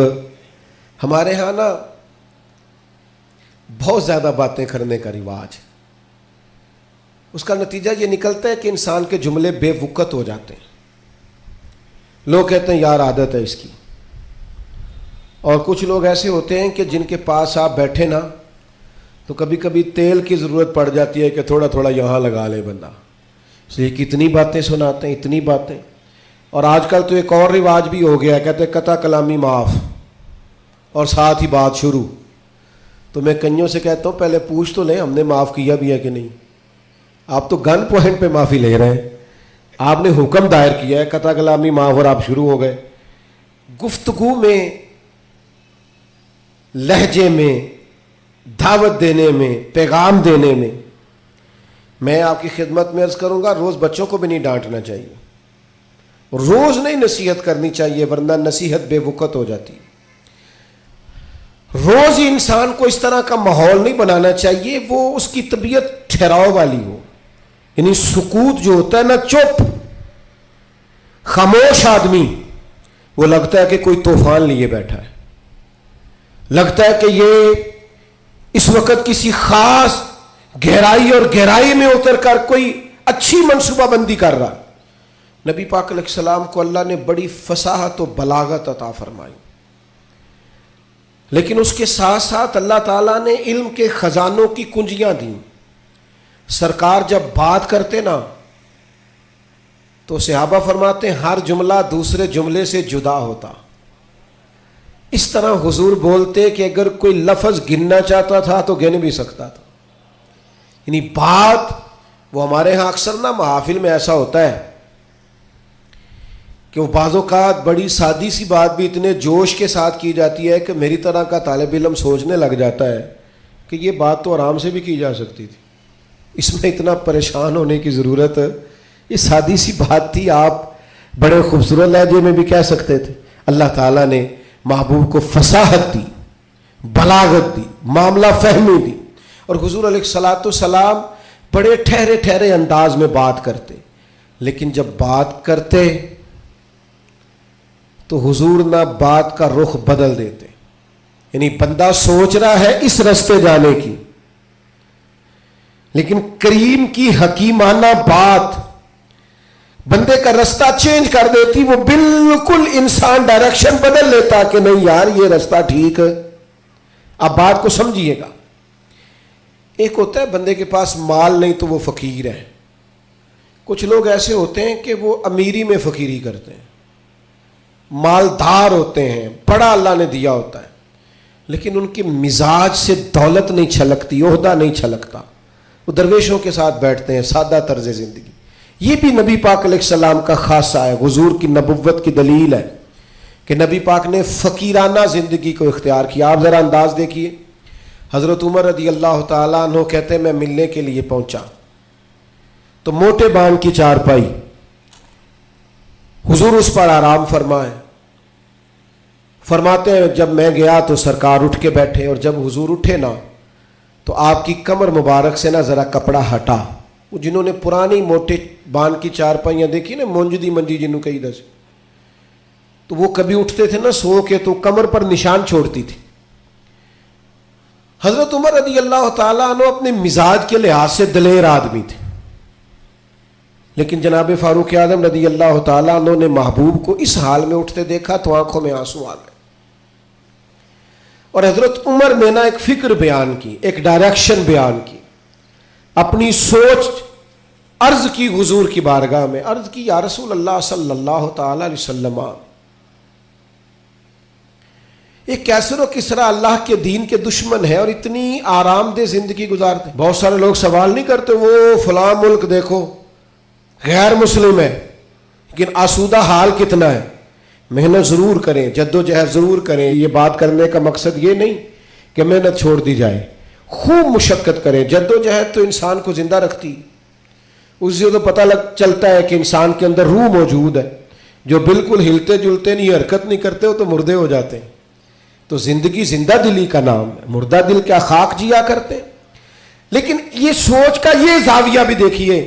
ہمارے ہاں نا بہت زیادہ باتیں کرنے کا رواج ہے، اس کا نتیجہ یہ نکلتا ہے کہ انسان کے جملے بے وقت ہو جاتے ہیں۔ لوگ کہتے ہیں یار عادت ہے اس کی، اور کچھ لوگ ایسے ہوتے ہیں کہ جن کے پاس آپ بیٹھے نا تو کبھی کبھی تیل کی ضرورت پڑ جاتی ہے کہ تھوڑا تھوڑا یہاں لگا لے بندہ، اس لیے کتنی باتیں سناتے ہیں، اتنی باتیں۔ اور آج کل تو ایک اور رواج بھی ہو گیا ہے، کہتے ہیں قطع کلامی معاف اور ساتھ ہی بات شروع۔ تو میں کئیوں سے کہتا ہوں پہلے پوچھ تو لیں ہم نے معاف کیا بھی ہے کہ نہیں۔ آپ تو گن پوائنٹ پہ معافی لے رہے ہیں، آپ نے حکم دائر کیا ہے قطع کلامی معاف اور آپ شروع ہو گئے۔ گفتگو میں، لہجے میں، دعوت دینے میں، پیغام دینے میں، میں آپ کی خدمت میں عرض کروں گا روز بچوں کو بھی نہیں ڈانٹنا چاہیے، روز نہیں نصیحت کرنی چاہیے ورنہ نصیحت بے وقت ہو جاتی۔ روز ہی انسان کو اس طرح کا ماحول نہیں بنانا چاہیے وہ اس کی طبیعت ٹھہراؤ والی ہو، یعنی سکوت جو ہوتا ہے نا، چپ خاموش آدمی وہ لگتا ہے کہ کوئی طوفان لیے بیٹھا ہے، لگتا ہے کہ یہ اس وقت کسی خاص گہرائی اور گہرائی میں اتر کر کوئی اچھی منصوبہ بندی کر رہا۔ نبی پاک علیہ السلام کو اللہ نے بڑی فصاحت و بلاغت عطا فرمائی، لیکن اس کے ساتھ ساتھ اللہ تعالیٰ نے علم کے خزانوں کی کنجیاں دیں۔ سرکار جب بات کرتے نا تو صحابہ فرماتے ہیں ہر جملہ دوسرے جملے سے جدا ہوتا، اس طرح حضور بولتے کہ اگر کوئی لفظ گننا چاہتا تھا تو گن بھی سکتا تھا۔ یعنی بات وہ ہمارے ہاں اکثر نا محافل میں ایسا ہوتا ہے کہ وہ بعض اوقات بڑی سادی سی بات بھی اتنے جوش کے ساتھ کی جاتی ہے کہ میری طرح کا طالب علم سوچنے لگ جاتا ہے کہ یہ بات تو آرام سے بھی کی جا سکتی تھی، اس میں اتنا پریشان ہونے کی ضرورت، یہ سادی سی بات تھی، آپ بڑے خوبصورت لہجے میں بھی کہہ سکتے تھے۔ اللہ تعالیٰ نے محبوب کو فصاحت دی، بلاغت دی، معاملہ فہمی دی، اور حضور علیہ الصلاۃ والسلام بڑے ٹھہرے ٹھہرے انداز میں بات کرتے، لیکن جب بات کرتے تو حضور نہ بات کا رخ بدل دیتے، یعنی بندہ سوچ رہا ہے اس رستے جانے کی، لیکن کریم کی حکیمانہ بات بندے کا رستہ چینج کر دیتی، وہ بالکل انسان ڈائریکشن بدل لیتا کہ نہیں یار یہ رستہ ٹھیک ہے۔ اب بات کو سمجھیے گا، ایک ہوتا ہے بندے کے پاس مال نہیں تو وہ فقیر ہے، کچھ لوگ ایسے ہوتے ہیں کہ وہ امیری میں فقیری کرتے ہیں، مالدار ہوتے ہیں، بڑا اللہ نے دیا ہوتا ہے، لیکن ان کے مزاج سے دولت نہیں چھلکتی، عہدہ نہیں چھلکتا، وہ درویشوں کے ساتھ بیٹھتے ہیں، سادہ طرز زندگی۔ یہ بھی نبی پاک علیہ السلام کا خاصہ ہے، حضور کی نبوت کی دلیل ہے کہ نبی پاک نے فقیرانہ زندگی کو اختیار کیا۔ آپ ذرا انداز دیکھیے، حضرت عمر رضی اللہ تعالیٰ عنہ کہتے ہیں میں ملنے کے لیے پہنچا تو موٹے بان کی چارپائی، حضور اس پر آرام فرمائے، فرماتے ہیں جب میں گیا تو سرکار اٹھ کے بیٹھے، اور جب حضور اٹھے نا تو آپ کی کمر مبارک سے نا ذرا کپڑا ہٹا۔ وہ جنہوں نے پرانی موٹے بان کی چارپائیاں دیکھی نا، منجدی منجی جنہوں کہی دس، تو وہ کبھی اٹھتے تھے نا سو کے تو کمر پر نشان چھوڑتی تھی۔ حضرت عمر رضی اللہ تعالیٰ عنہ اپنے مزاج کے لحاظ سے دلیر آدمی تھے، لیکن جناب فاروق اعظم رضی اللہ تعالیٰ عنہ نے محبوب کو اس حال میں اٹھتے دیکھا تو آنکھوں میں آنسو آ گئے، اور حضرت عمر نے نا ایک فکر بیان کی، ایک ڈائریکشن بیان کی، اپنی سوچ عرض کی حضور کی بارگاہ میں، عرض کی یا رسول اللہ صلی اللہ تعالی علیہ وسلم، ایک کیسر و کسرا اللہ کے دین کے دشمن ہے اور اتنی آرام دہ زندگی گزارتے ہیں۔ بہت سارے لوگ سوال نہیں کرتے وہ فلاں ملک دیکھو غیر مسلم ہے لیکن آسودہ حال کتنا ہے۔ محنت ضرور کریں، جد و جہد ضرور کریں، یہ بات کرنے کا مقصد یہ نہیں کہ محنت چھوڑ دی جائے، خوب مشقت کریں۔ جد و جہد تو انسان کو زندہ رکھتی، اس سے تو پتہ چلتا ہے کہ انسان کے اندر روح موجود ہے، جو بالکل ہلتے جلتے نہیں، حرکت نہیں کرتے ہو تو مردے ہو جاتے ہیں۔ تو زندگی زندہ دلی کا نام ہے، مردہ دل کیا خاک جیا کرتے ہیں۔ لیکن یہ سوچ کا یہ زاویہ بھی دیکھیے،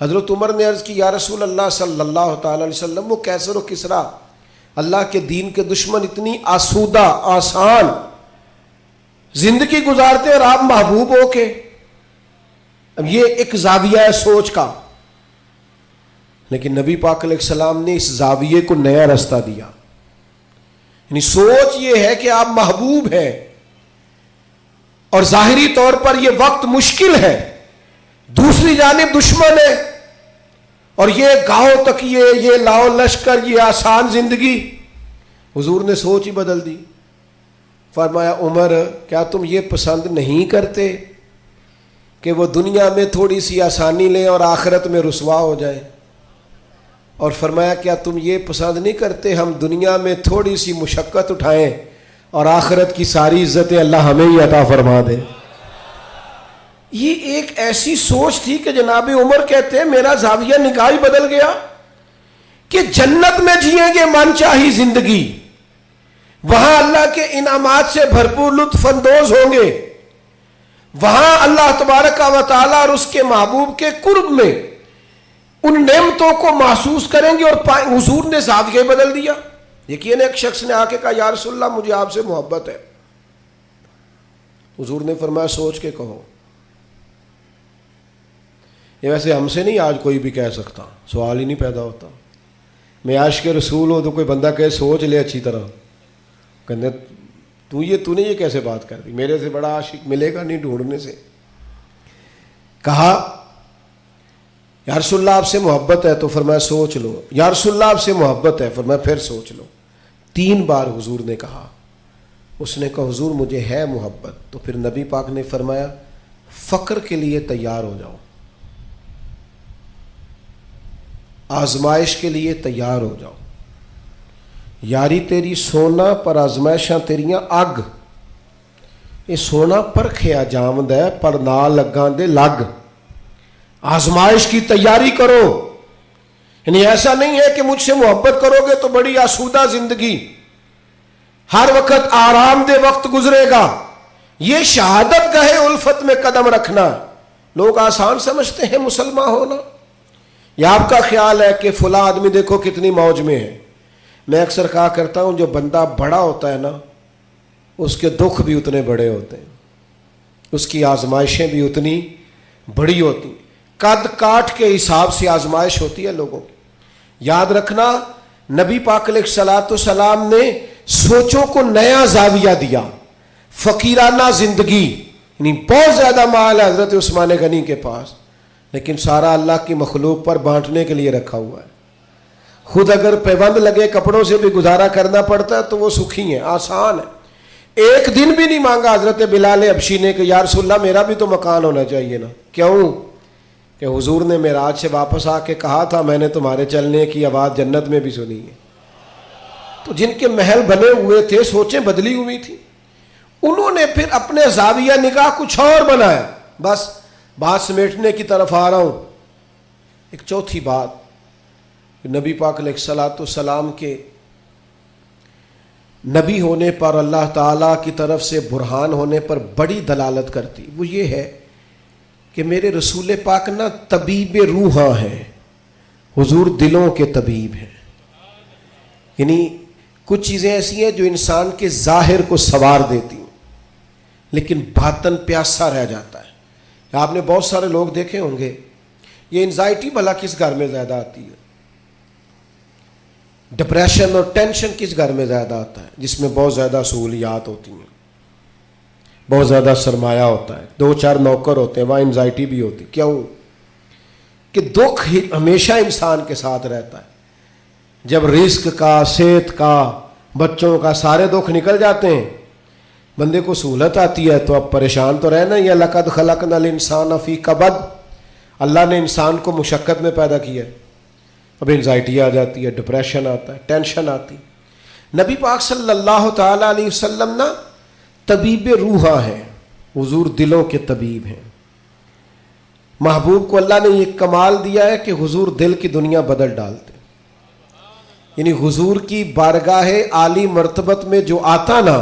حضرت عمر نے عرض کی یا رسول اللہ صلی اللہ تعالی علیہ وسلم، وہ کیسر و کسرا اللہ کے دین کے دشمن اتنی آسودہ آسان زندگی گزارتے اور آپ محبوب ہو کے، اب یہ ایک زاویہ ہے سوچ کا، لیکن نبی پاک علیہ السلام نے اس زاویے کو نیا رستہ دیا۔ یعنی سوچ یہ ہے کہ آپ محبوب ہیں اور ظاہری طور پر یہ وقت مشکل ہے، دوسری جانب دشمن ہے، اور یہ گاؤں تک یہ لاؤ لشکر، یہ آسان زندگی۔ حضور نے سوچ ہی بدل دی، فرمایا عمر کیا تم یہ پسند نہیں کرتے کہ وہ دنیا میں تھوڑی سی آسانی لیں اور آخرت میں رسوا ہو جائیں؟ اور فرمایا کیا تم یہ پسند نہیں کرتے ہم دنیا میں تھوڑی سی مشقت اٹھائیں اور آخرت کی ساری عزتیں اللہ ہمیں ہی عطا فرما دے؟ یہ ایک ایسی سوچ تھی کہ جناب عمر کہتے ہیں میرا زاویہ نگاہ ہی بدل گیا کہ جنت میں جئیں گے من چاہی زندگی، وہاں اللہ کے انعامات سے بھرپور لطف اندوز ہوں گے، وہاں اللہ تبارک و تعالی اور اس کے محبوب کے قرب میں ان نعمتوں کو محسوس کریں گے، اور حضور نے زاویہ بدل دیا۔ یقین ایک شخص نے آ کے کہا یا رسول اللہ مجھے آپ سے محبت ہے، حضور نے فرمایا سوچ کے کہو۔ یہ ویسے ہم سے نہیں آج کوئی بھی کہہ سکتا، سوال ہی نہیں پیدا ہوتا۔ میں عاشق رسول ہوں تو کوئی بندہ کہے سوچ لے اچھی طرح، کہنے تو نے یہ کیسے بات کر دی، میرے سے بڑا عاشق ملے گا نہیں ڈھونڈنے سے۔ کہا یا رسول اللہ آپ سے محبت ہے، تو فرمایا سوچ لو۔ یا رسول اللہ آپ سے محبت ہے، فرمایا پھر سوچ لو۔ 3 بار حضور نے کہا۔ اس نے کہا حضور مجھے ہے محبت، تو پھر نبی پاک نے فرمایا فقر کے لیے تیار ہو جاؤ، آزمائش کے لیے تیار ہو جاؤ، یاری تیری سونا پر آزمائشاں تیریاں اگ، یہ سونا پرکھیا جامد ہے پر نہ لگاں دے لگ، آزمائش کی تیاری کرو۔ یعنی ایسا نہیں ہے کہ مجھ سے محبت کرو گے تو بڑی آسودہ زندگی، ہر وقت آرام دہ وقت گزرے گا، یہ شہادت گاہ الفت میں قدم رکھنا۔ لوگ آسان سمجھتے ہیں مسلمان ہونا، یا آپ کا خیال ہے کہ فلاں آدمی دیکھو کتنی موج میں ہے۔ میں اکثر کہا کرتا ہوں جو بندہ بڑا ہوتا ہے نا اس کے دکھ بھی اتنے بڑے ہوتے ہیں، اس کی آزمائشیں بھی اتنی بڑی ہوتی ہیں، قد کاٹ کے حساب سے آزمائش ہوتی ہے لوگوں کی۔ یاد رکھنا نبی پاک علیہ الصلوۃ والسلام نے سوچوں کو نیا زاویہ دیا. فقیرانہ زندگی، یعنی بہت زیادہ مال ہے حضرت عثمان غنی کے پاس، لیکن سارا اللہ کی مخلوق پر بانٹنے کے لیے رکھا ہوا ہے. خود اگر پیوند لگے کپڑوں سے بھی گزارا کرنا پڑتا ہے تو وہ سکھی ہیں، آسان ہے. ایک دن بھی نہیں مانگا حضرت بلال حبشی نے کہ یا رسول اللہ میرا بھی تو مکان ہونا چاہیے نا. کیوں؟ کہ حضور نے معراج سے واپس آ کے کہا تھا میں نے تمہارے چلنے کی آواز جنت میں بھی سنی ہے. تو جن کے محل بنے ہوئے تھے سوچیں بدلی ہوئی تھی، انہوں نے پھر اپنے زاویہ نگاہ کچھ اور بنایا. بس بات سمیٹنے کی طرف آ رہا ہوں. ایک چوتھی بات نبی پاک علیہ الصلوۃ والسلام کے نبی ہونے پر، اللہ تعالیٰ کی طرف سے برہان ہونے پر بڑی دلالت کرتی، وہ یہ ہے کہ میرے رسول پاک نا طبیب روحاں ہیں. حضور دلوں کے طبیب ہیں. یعنی کچھ چیزیں ایسی ہیں جو انسان کے ظاہر کو سنوار دیتی ہیں لیکن باطن پیاسا رہ جاتا ہے. آپ نے بہت سارے لوگ دیکھے ہوں گے، یہ انزائٹی بھلا کس گھر میں زیادہ آتی ہے، ڈپریشن اور ٹینشن کس گھر میں زیادہ آتا ہے؟ جس میں بہت زیادہ سہولیات ہوتی ہیں، بہت زیادہ سرمایہ ہوتا ہے، 2-4 نوکر ہوتے ہیں، وہاں انزائٹی بھی ہوتی. کیوں؟ کہ دکھ ہمیشہ انسان کے ساتھ رہتا ہے. جب رزق کا، صحت کا، بچوں کا سارے دکھ نکل جاتے ہیں، بندے کو سہولت آتی ہے تو اب پریشان تو رہنا ہی ہے. لقد خلقنا الانسان فی کبد، اللہ نے انسان کو مشقت میں پیدا کیا ہے. اب انزائٹی آ جاتی ہے، ڈپریشن آتا ہے، ٹینشن آتی. نبی پاک صلی اللہ تعالی علیہ وسلم نا طبیب روحاں ہیں، حضور دلوں کے طبیب ہیں. محبوب کو اللہ نے یہ کمال دیا ہے کہ حضور دل کی دنیا بدل ڈالتے. یعنی حضور کی بارگاہ عالی مرتبت میں جو آتا نا،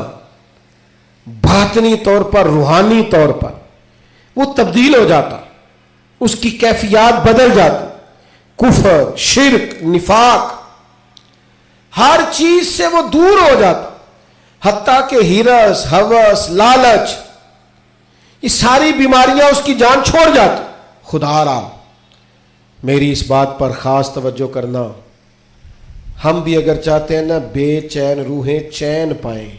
باطنی طور پر، روحانی طور پر وہ تبدیل ہو جاتا، اس کی کیفیات بدل جاتی. کفر، شرک، نفاق، ہر چیز سے وہ دور ہو جاتا، حتیٰ کہ ہرس، ہوس، لالچ، یہ ساری بیماریاں اس کی جان چھوڑ جاتی. خدا را میری اس بات پر خاص توجہ کرنا، ہم بھی اگر چاہتے ہیں نا بے چین روحیں چین پائیں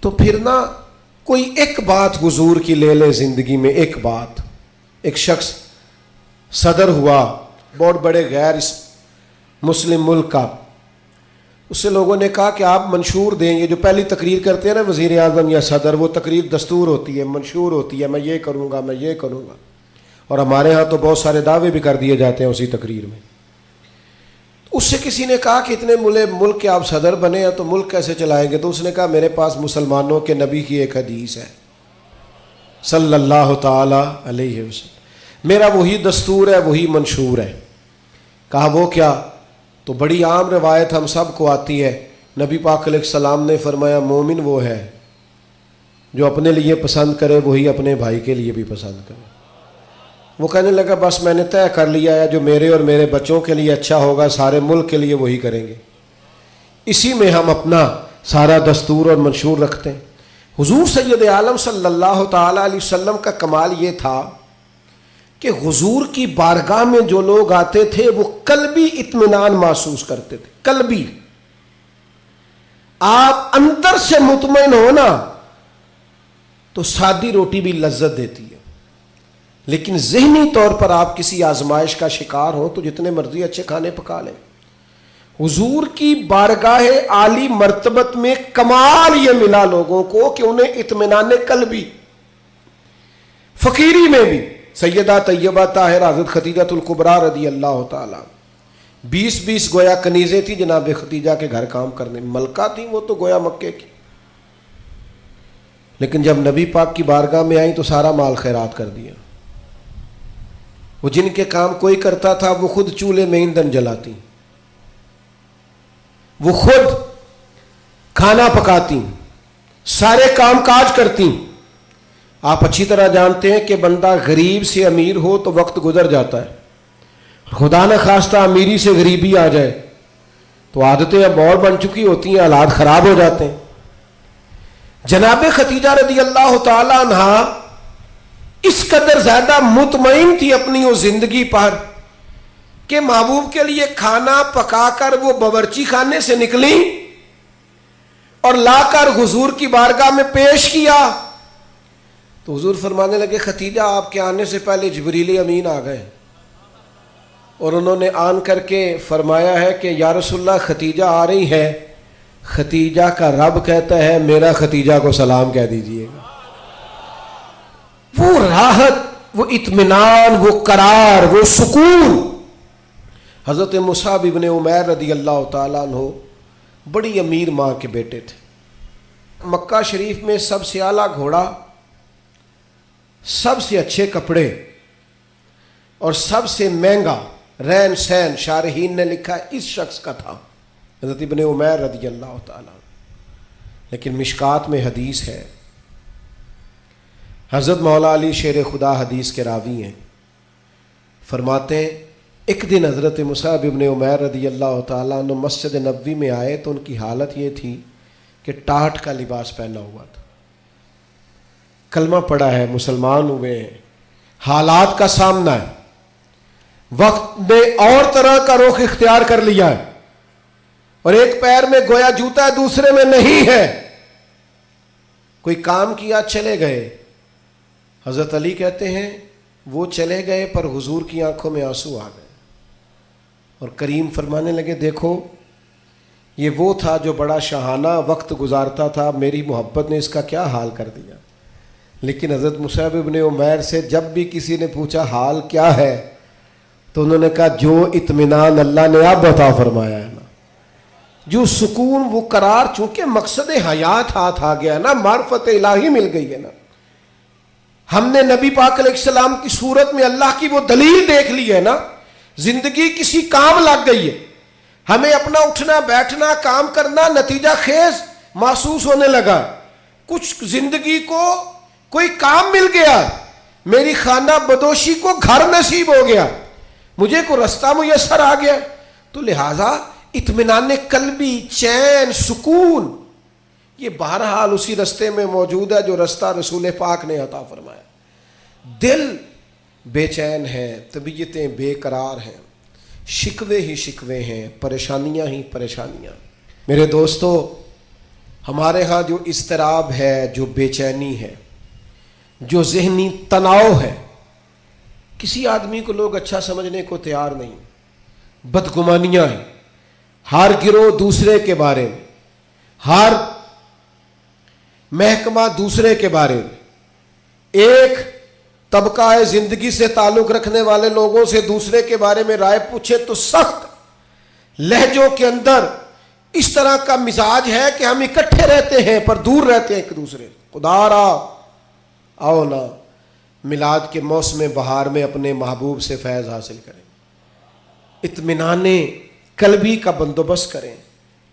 تو پھر نا کوئی ایک بات حضور کی لے لے زندگی میں. ایک بات، ایک شخص صدر ہوا بہت بڑے غیر مسلم ملک کا، اس سے لوگوں نے کہا کہ آپ منشور دیں. یہ جو پہلی تقریر کرتے ہیں نا وزیر اعظم یا صدر، وہ تقریر دستور ہوتی ہے، منشور ہوتی ہے، میں یہ کروں گا، میں یہ کروں گا. اور ہمارے ہاں تو بہت سارے دعوے بھی کر دیے جاتے ہیں اسی تقریر میں. اس سے کسی نے کہا کہ اتنے ملک کے آپ صدر بنے ہیں تو ملک کیسے چلائیں گے؟ تو اس نے کہا میرے پاس مسلمانوں کے نبی کی ایک حدیث ہے صلی اللہ تعالی علیہ وسلم، میرا وہی دستور ہے، وہی منشور ہے. کہا وہ کیا؟ تو بڑی عام روایت ہم سب کو آتی ہے. نبی پاک علیہ السلام نے فرمایا مومن وہ ہے جو اپنے لیے پسند کرے وہی اپنے بھائی کے لیے بھی پسند کرے. وہ کہنے لگا بس میں نے طے کر لیا ہے، جو میرے اور میرے بچوں کے لیے اچھا ہوگا سارے ملک کے لیے وہی کریں گے. اسی میں ہم اپنا سارا دستور اور منشور رکھتے ہیں. حضور سید عالم صلی اللہ تعالی علیہ وسلم کا کمال یہ تھا کہ حضور کی بارگاہ میں جو لوگ آتے تھے وہ قلبی اطمینان محسوس کرتے تھے. قلبی، آپ اندر سے مطمئن ہو نا تو سادی روٹی بھی لذت دیتی ہے، لیکن ذہنی طور پر آپ کسی آزمائش کا شکار ہو تو جتنے مرضی اچھے کھانے پکا لیں. حضور کی بارگاہ عالی مرتبت میں کمال یہ ملا لوگوں کو کہ انہیں اطمینان قلبی، فقیری میں بھی. سیدہ طیبہ طاہرہ حضرت خدیجہ الکبریٰ رضی اللہ تعالیٰ 20 گویا کنیزیں تھی جناب خدیجہ کے گھر کام کرنے، ملکہ تھیں وہ تو گویا مکے کی، لیکن جب نبی پاک کی بارگاہ میں آئیں تو سارا مال خیرات کر دیا. وہ جن کے کام کوئی کرتا تھا وہ خود چولہے میں ایندھن جلاتی، وہ خود کھانا پکاتی، سارے کام کاج کرتی. آپ اچھی طرح جانتے ہیں کہ بندہ غریب سے امیر ہو تو وقت گزر جاتا ہے، خدا نہ خواستہ امیری سے غریبی آ جائے تو عادتیں اب اور بن چکی ہوتی ہیں، حالات خراب ہو جاتے ہیں. جناب خدیجہ رضی اللہ تعالی عنہا اس قدر زیادہ مطمئن تھی اپنی وہ زندگی پر کہ محبوب کے لیے کھانا پکا کر وہ باورچی خانے سے نکلی اور لا کر حضور کی بارگاہ میں پیش کیا تو حضور فرمانے لگے ختیجہ آپ کے آنے سے پہلے جبریل امین آ گئے اور انہوں نے آن کر کے فرمایا ہے کہ یا رسول اللہ ختیجہ آ رہی ہے، ختیجہ کا رب کہتا ہے میرا ختیجہ کو سلام کہہ دیجئے گا۔ وہ راحت، وہ اطمینان، وہ قرار، وہ سکون۔ حضرت مصعب ابن عمیر رضی اللہ تعالیٰ عنہ بڑی امیر ماں کے بیٹے تھے۔ مکہ شریف میں سب سے اعلیٰ گھوڑا، سب سے اچھے کپڑے اور سب سے مہنگا رہن سہن شارحین نے لکھا اس شخص کا تھا، حضرت ابن عمیر رضی اللہ تعالیٰ۔ لیکن مشکات میں حدیث ہے، حضرت مولا علی شیر خدا حدیث کے راوی ہیں، فرماتے ہیں ایک دن حضرت مصعب ابن عمیر رضی اللہ تعالیٰ عنہ مسجد نبوی میں آئے تو ان کی حالت یہ تھی کہ ٹاٹ کا لباس پہنا ہوا تھا، کلمہ پڑا ہے، مسلمان ہوئے ہیں، حالات کا سامنا ہے، وقت نے اور طرح کا رخ اختیار کر لیا ہے اور ایک پیر میں گویا جوتا ہے دوسرے میں نہیں ہے، کوئی کام کیا چلے گئے۔ حضرت علی کہتے ہیں وہ چلے گئے پر حضور کی آنکھوں میں آنسو آ گئے اور کریم فرمانے لگے دیکھو یہ وہ تھا جو بڑا شاہانہ وقت گزارتا تھا، میری محبت نے اس کا کیا حال کر دیا۔ لیکن حضرت مصعب ابن عمیر سے جب بھی کسی نے پوچھا حال کیا ہے تو انہوں نے کہا جو اطمینان اللہ نے اب عطا فرمایا ہے نا، جو سکون، وہ قرار، چونکہ مقصد حیات ہاتھ آ گیا نا، معرفت الہی مل گئی ہے نا، ہم نے نبی پاک علیہ السلام کی صورت میں اللہ کی وہ دلیل دیکھ لی ہے نا، زندگی کسی کام لگ گئی ہے، ہمیں اپنا اٹھنا بیٹھنا کام کرنا نتیجہ خیز محسوس ہونے لگا، کچھ زندگی کو کوئی کام مل گیا، میری خانہ بدوشی کو گھر نصیب ہو گیا، مجھے کو رستہ میسر آ گیا، تو لہٰذا اطمینان قلبی، چین، سکون، یہ بہرحال اسی رستے میں موجود ہے جو رستہ رسول پاک نے عطا فرمایا۔ دل بے چین ہے، طبیعتیں بے قرار ہیں، شکوے ہی شکوے ہیں، پریشانیاں ہی پریشانیاں۔ میرے دوستو، ہمارے ہاں جو اضطراب ہے، جو بے چینی ہے، جو ذہنی تناؤ ہے، کسی آدمی کو لوگ اچھا سمجھنے کو تیار نہیں، بدگمانیاں ہیں، ہر گروہ دوسرے کے بارے میں، ہر محکمہ دوسرے کے بارے میں، ایک طبقہ زندگی سے تعلق رکھنے والے لوگوں سے دوسرے کے بارے میں رائے پوچھے تو سخت لہجوں کے اندر اس طرح کا مزاج ہے کہ ہم اکٹھے رہتے ہیں پر دور رہتے ہیں ایک دوسرے۔ خدا را آؤ نا میلاد کے موسم بہار میں اپنے محبوب سے فیض حاصل کریں، اطمینان قلبی کا بندوبست کریں،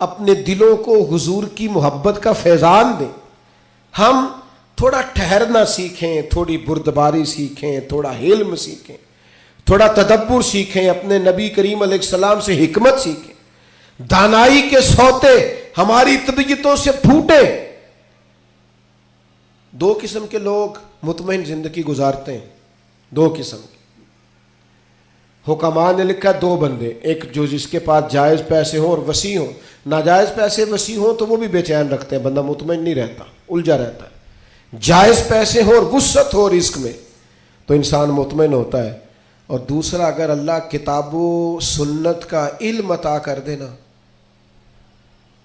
اپنے دلوں کو حضور کی محبت کا فیضان دیں۔ ہم تھوڑا ٹھہرنا سیکھیں، تھوڑی بردباری سیکھیں، تھوڑا حلم سیکھیں، تھوڑا تدبر سیکھیں، اپنے نبی کریم علیہ السلام سے حکمت سیکھیں، دانائی کے سوتے ہماری طبیعتوں سے پھوٹے۔ دو قسم کے لوگ مطمئن زندگی گزارتے ہیں، دو قسم کے حکماء نے لکھا، دو بندے، ایک جو جس کے پاس جائز پیسے ہوں اور وسیع ہوں، ناجائز پیسے وسیع ہوں تو وہ بھی بے چین رکھتے ہیں، بندہ مطمئن نہیں رہتا، الجھا رہتا ہے۔ جائز پیسے ہوں اور وسعت ہو رزق میں تو انسان مطمئن ہوتا ہے۔ اور دوسرا، اگر اللہ کتاب و سنت کا علم عطا کر دینا،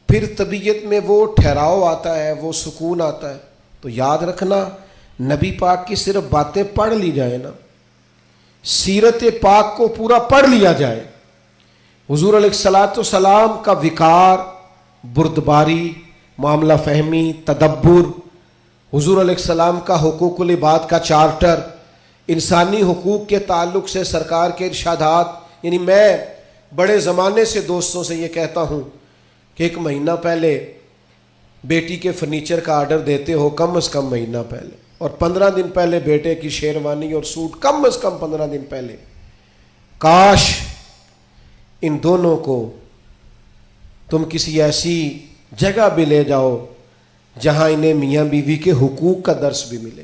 پھر طبیعت میں وہ ٹھہراؤ آتا ہے، وہ سکون آتا ہے۔ تو یاد رکھنا، نبی پاک کی صرف باتیں پڑھ لی جائیں نا، سیرت پاک کو پورا پڑھ لیا جائے، حضور علیہ الصلوۃ والسلام کا وقار، بردباری، معاملہ فہمی، تدبر، حضور علیہ السلام کا حقوق العباد کا چارٹر، انسانی حقوق کے تعلق سے سرکار کے ارشادات۔ یعنی میں بڑے زمانے سے دوستوں سے یہ کہتا ہوں کہ ایک مہینہ پہلے بیٹی کے فرنیچر کا آرڈر دیتے ہو، کم از کم مہینہ پہلے، اور 15 دن پہلے بیٹے کی شیروانی اور سوٹ، کم از کم 15 دن پہلے۔ کاش ان دونوں کو تم کسی ایسی جگہ بھی لے جاؤ جہاں انہیں میاں بیوی کے حقوق کا درس بھی ملے۔